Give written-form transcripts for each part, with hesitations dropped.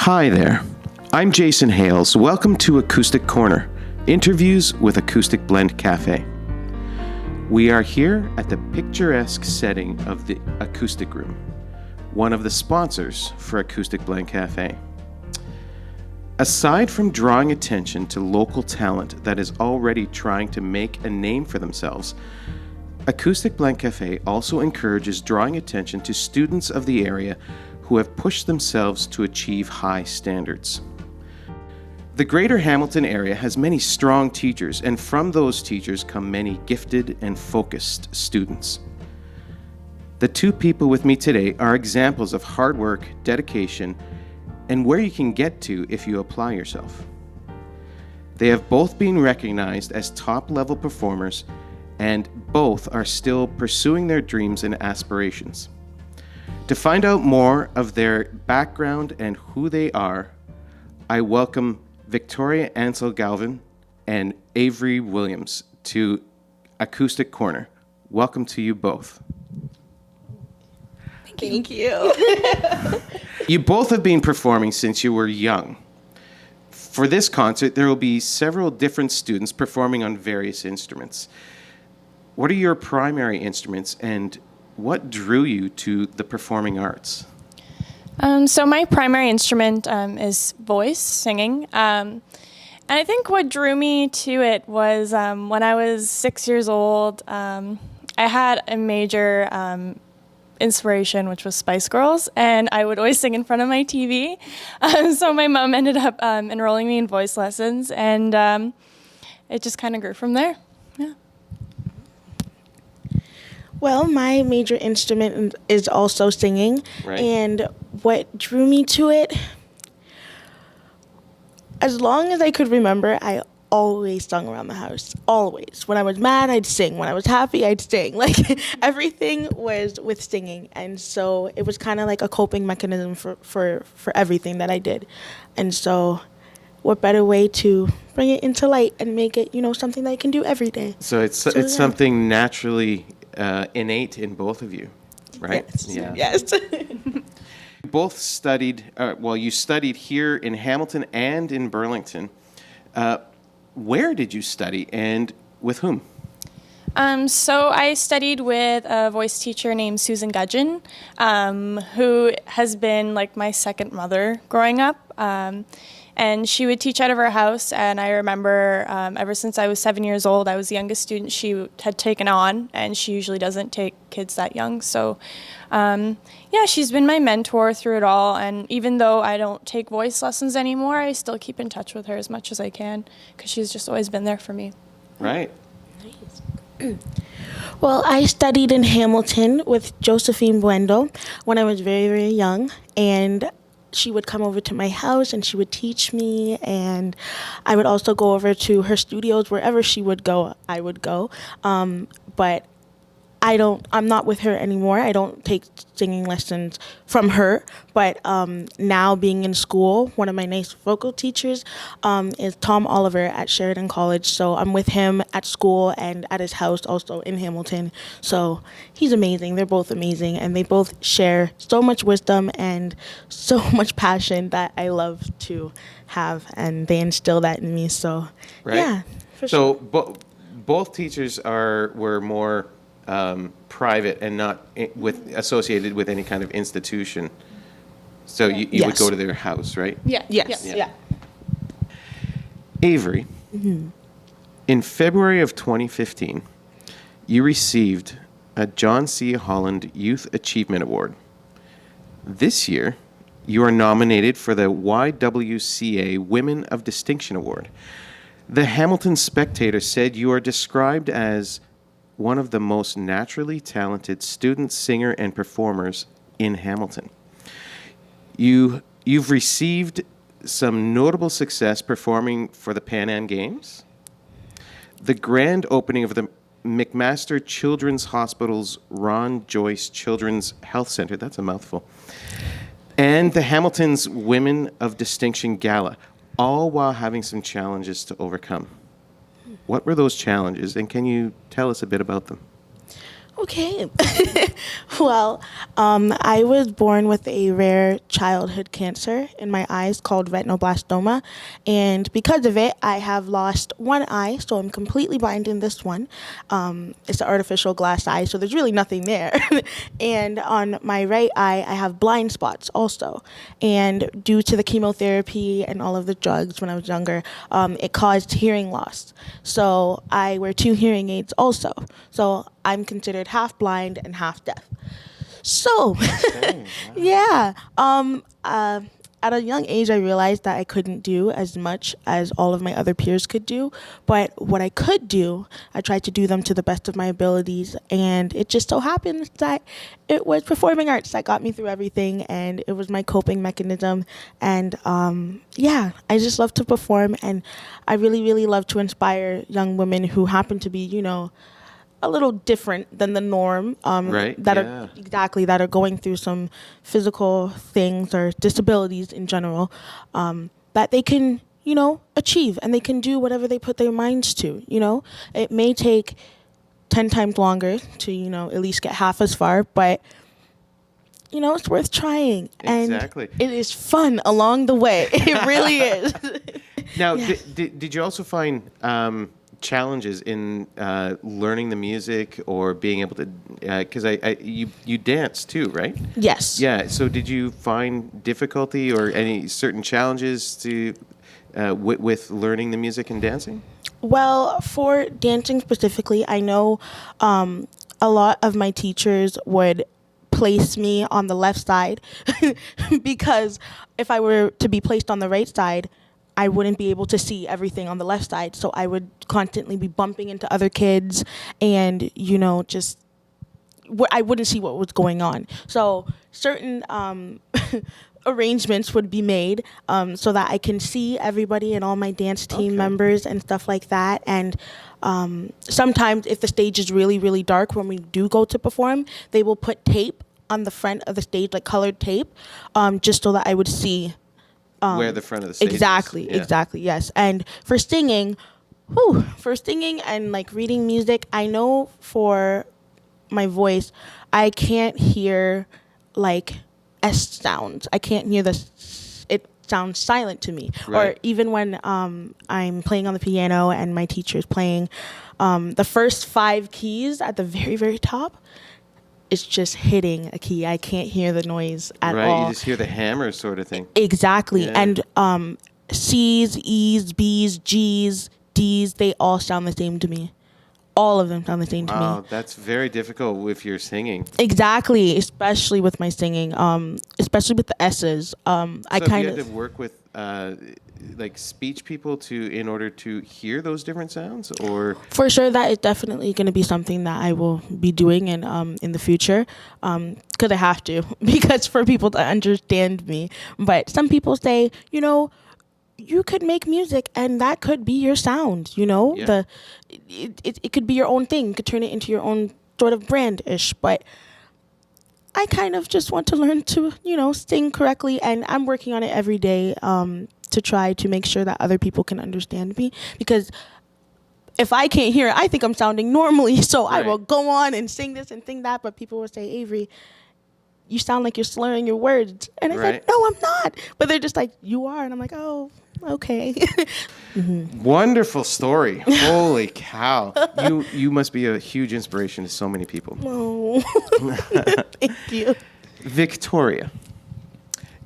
Hi there. I'm Jason Hales. Welcome to Acoustic Corner, interviews with Acoustic Blend Cafe. We are here at the picturesque setting of the Acoustic Room, one of the sponsors for Acoustic Blend Cafe. Aside from drawing attention to local talent that is already trying to make a name for themselves, Acoustic Blend Cafe also encourages drawing attention to students of the area who have pushed themselves to achieve high standards. The Greater Hamilton area has many strong teachers, and from those teachers come many gifted and focused students. The two people with me today are examples of hard work, dedication, and where you can get to if you apply yourself. They have both been recognized as top-level performers, and both are still pursuing their dreams and aspirations. To find out more of their background and who they are, I welcome Victoria Ansell-Guvin and Avery Williams to Acoustic Corner. Welcome to you both. Thank you. You both have been performing since you were young. For this concert, there will be several different students performing on various instruments. What are your primary instruments, and what drew you to the performing arts? So my primary instrument is voice, singing. And I think what drew me to it was when I was 6 years old, I had a major inspiration, which was Spice Girls, and I would always sing in front of my TV. So my mom ended up enrolling me in voice lessons, and it just kind of grew from there. Yeah. Well, my major instrument is also singing, Right. And what drew me to it, as long as I could remember, I always sung around the house, always. When I was mad, I'd sing. When I was happy, I'd sing. Like, everything was with singing, and so it was kind of like a coping mechanism for everything that I did. And so what better way to bring it into light and make it, something that I can do every day. So it's something naturally innate in both of you, right? Yes. Yeah. Yes. You both studied, you studied here in Hamilton and in Burlington. Where did you study, and with whom? So I studied with a voice teacher named Susan Gudgeon, who has been like my second mother growing up. And she would teach out of her house, and I remember ever since I was 7 years old, I was the youngest student she had taken on, and she usually doesn't take kids that young. So, she's been my mentor through it all, and even though I don't take voice lessons anymore, I still keep in touch with her as much as I can, because she's just always been there for me. Right. Well, I studied in Hamilton with Josephine Buendo when I was very, very young, and she would come over to my house and she would teach me, and I would also go over to her studios. Wherever she would go, I would go. But I'm not with her anymore. I don't take singing lessons from her. But now being in school, one of my nice vocal teachers is Tom Oliver at Sheridan College. So I'm with him at school and at his house also in Hamilton. So he's amazing. They're both amazing. And they both share so much wisdom and so much passion that I love to have. And they instill that in me. So, Right. Yeah, for sure. So both teachers were more private and not associated with any kind of institution. So you would Yes. go to their house, right? Yeah. Yes. Yeah. Yeah. Avery, in February of 2015, you received a John C. Holland Youth Achievement Award. This year, you are nominated for the YWCA Women of Distinction Award. The Hamilton Spectator said you are described as one of the most naturally talented student singer and performers in Hamilton. You've received some notable success performing for the Pan Am Games, the grand opening of the McMaster Children's Hospital's Ron Joyce Children's Health Center, that's a mouthful, and the Hamilton's Women of Distinction Gala, all while having some challenges to overcome. What were those challenges, and can you tell us a bit about them? Okay. Well, I was born with a rare childhood cancer in my eyes called retinoblastoma. And because of it, I have lost one eye, so I'm completely blind in this one. It's an artificial glass eye, so there's really nothing there. And on my right eye, I have blind spots also. And due to the chemotherapy and all of the drugs when I was younger, it caused hearing loss. So I wear two hearing aids also. So I'm considered half blind and half deaf. So, Okay, wow. yeah. At a young age, I realized that I couldn't do as much as all of my other peers could do. But what I could do, I tried to do them to the best of my abilities. And it just so happens that it was performing arts that got me through everything. And it was my coping mechanism. And yeah, I just love to perform. And I really, really love to inspire young women who happen to be, you know, a little different than the norm, Right, that yeah. that are going through some physical things or disabilities in general, that they can, you know, achieve, and they can do whatever they put their minds to. You know, it may take 10 times longer to, you know, at least get half as far, but you know, it's worth trying. Exactly. And it is fun along the way. It really is. Now, Yeah. did you also find challenges in learning the music or being able to? Because you dance too, right? Yes. Yeah. So did you find difficulty or any certain challenges to with learning the music and dancing? Well, for dancing specifically, I know a lot of my teachers would place me on the left side because if I were to be placed on the right side, I wouldn't be able to see everything on the left side. So I would constantly be bumping into other kids and, you know, just I wouldn't see what was going on. So certain arrangements would be made so that I can see everybody and all my dance team Okay. members and stuff like that. And sometimes if the stage is really, really dark when we do go to perform, they will put tape on the front of the stage, like colored tape, just so that I would see. Where the front of the stage Exactly, is. Yeah. exactly, yes. And for singing, and like reading music, I know for my voice, I can't hear like S sounds. I can't hear it sounds silent to me. Right. Or even when I'm playing on the piano and my teacher's playing the first 5 keys at the very, very top, it's just hitting a key. I can't hear the noise at Right. all. You just hear the hammer sort of thing. Exactly. Yeah. And C's, E's, B's, G's, D's, they all sound the same to me. All of them sound the same to Wow, me. that's very difficult if you're singing. Exactly, especially with my singing, especially with the S's. I So have kind you had of to work with like speech people in order to hear those different sounds, or for sure that is definitely going to be something that I will be doing in the future, because I have to because for people to understand me. But some people say, you know, you could make music and that could be your sound, you know. Yeah. It could be your own thing. You could turn it into your own sort of brand-ish. But I kind of just want to learn to, you know, sing correctly, and I'm working on it every day to try to make sure that other people can understand me, because if I can't hear it, I think I'm sounding normally, so I Right. will go on and sing this and sing that, but people will say, Avery, you sound like you're slurring your words. And I Right. said, no, I'm not. But they're just like, you are. And I'm like, oh, okay. wonderful story. Holy cow! You must be a huge inspiration to so many people. Oh, thank you. Victoria,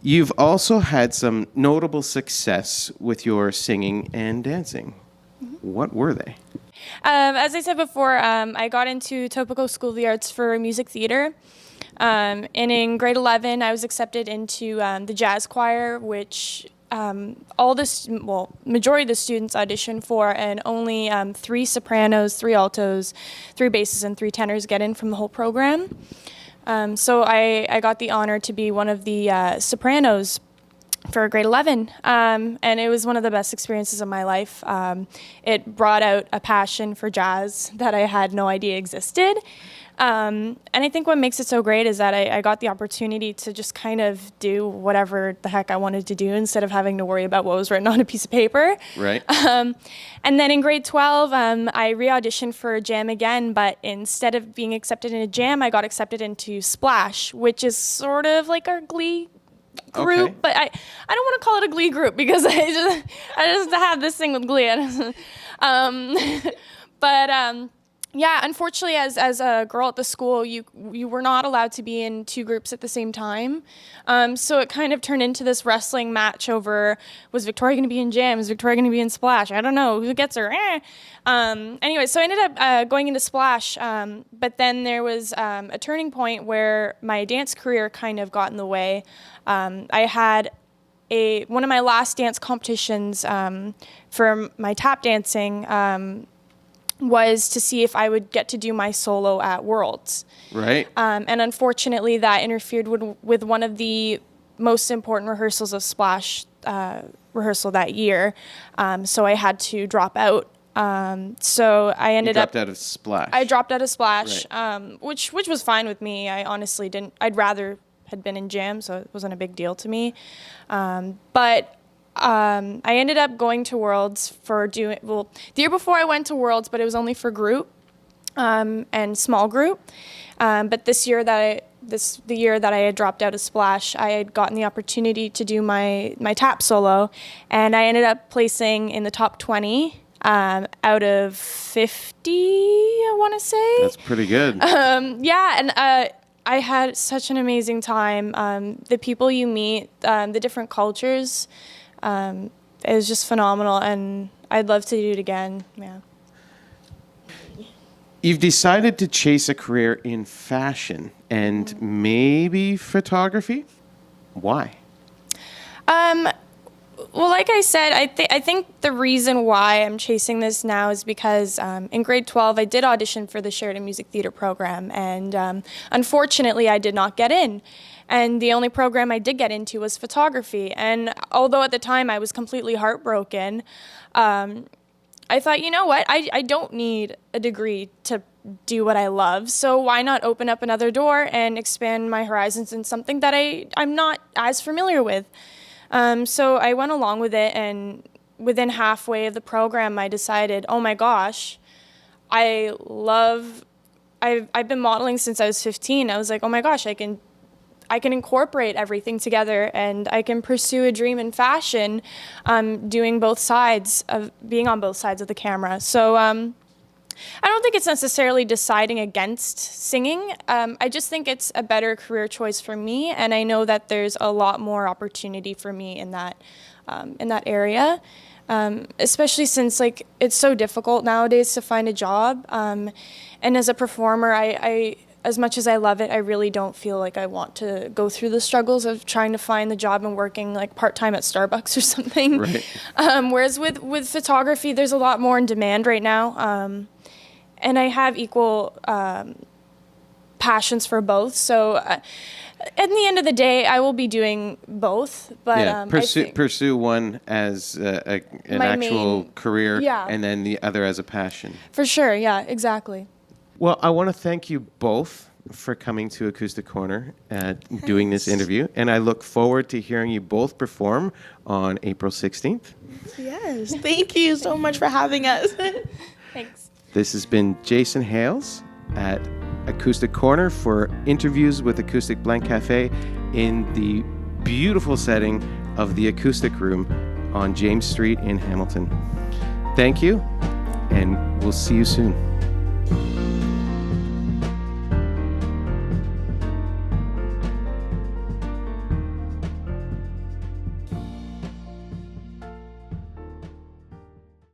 you've also had some notable success with your singing and dancing. What were they? As I said before, I got into Etobicoke School of the Arts for music theater. And in grade 11, I was accepted into the jazz choir, which majority of the students audition for, and only 3 sopranos, 3 altos, 3 basses, and 3 tenors get in from the whole program. So I got the honor to be one of the sopranos for grade 11, and it was one of the best experiences of my life. It brought out a passion for jazz that I had no idea existed. And I think what makes it so great is that I got the opportunity to just kind of do whatever the heck I wanted to do instead of having to worry about what was written on a piece of paper. Right. And then in grade 12, I re-auditioned for a jam again, but instead of being accepted in a jam, I got accepted into Splash, which is sort of like our Glee group, but I don't want to call it a Glee group because I just have this thing with Glee. Yeah, unfortunately, as a girl at the school, you were not allowed to be in two groups at the same time. So it kind of turned into this wrestling match over, was Victoria going to be in jam? Is Victoria going to be in Splash? I don't know. Who gets her? Anyway, so I ended up going into Splash. But then there was a turning point where my dance career kind of got in the way. I had one of my last dance competitions for my tap dancing was to see if I would get to do my solo at Worlds. Right. And unfortunately, that interfered with one of the most important rehearsals of Splash rehearsal that year. So I had to drop out. So I ended up... dropped out of Splash. I dropped out of Splash, right. Which was fine with me. I honestly didn't... I'd rather had been in jam, so it wasn't a big deal to me. But I ended up going to Worlds the year before I went to Worlds, but it was only for group and small group. But the year that I had dropped out of Splash, I had gotten the opportunity to do my tap solo, and I ended up placing in the top 20 out of 50, I want to say. That's pretty good. Yeah, and I had such an amazing time. The people you meet, the different cultures, it was just phenomenal, and I'd love to do it again. Yeah. You've decided to chase a career in fashion and maybe photography. Why? Well, like I said, I think the reason why I'm chasing this now is because in grade 12, I did audition for the Sheridan Music Theatre program, and unfortunately, I did not get in. And the only program I did get into was photography. And although at the time I was completely heartbroken, I thought, you know what, I don't need a degree to do what I love, so why not open up another door and expand my horizons in something that I'm not as familiar with. So I went along with it, and within halfway of the program, I decided, oh my gosh, I've been modeling since I was 15. I was like, oh my gosh, I can incorporate everything together, and I can pursue a dream in fashion, being on both sides of the camera. So I don't think it's necessarily deciding against singing. I just think it's a better career choice for me, and I know that there's a lot more opportunity for me in that area, especially since it's so difficult nowadays to find a job. And as a performer, I as much as I love it, I really don't feel like I want to go through the struggles of trying to find the job and working part-time at Starbucks or something. Right. Whereas with photography, there's a lot more in demand right now. And I have equal passions for both. So at the end of the day, I will be doing both. But pursue one as an actual career, and then the other as a passion. For sure, yeah, exactly. Well, I want to thank you both for coming to Acoustic Corner and doing this interview. And I look forward to hearing you both perform on April 16th. Yes, thank you so much for having us. Thanks. This has been Jason Hales at Acoustic Corner for interviews with Acoustic Blend Cafe in the beautiful setting of the Acoustic Room on James Street in Hamilton. Thank you, and we'll see you soon.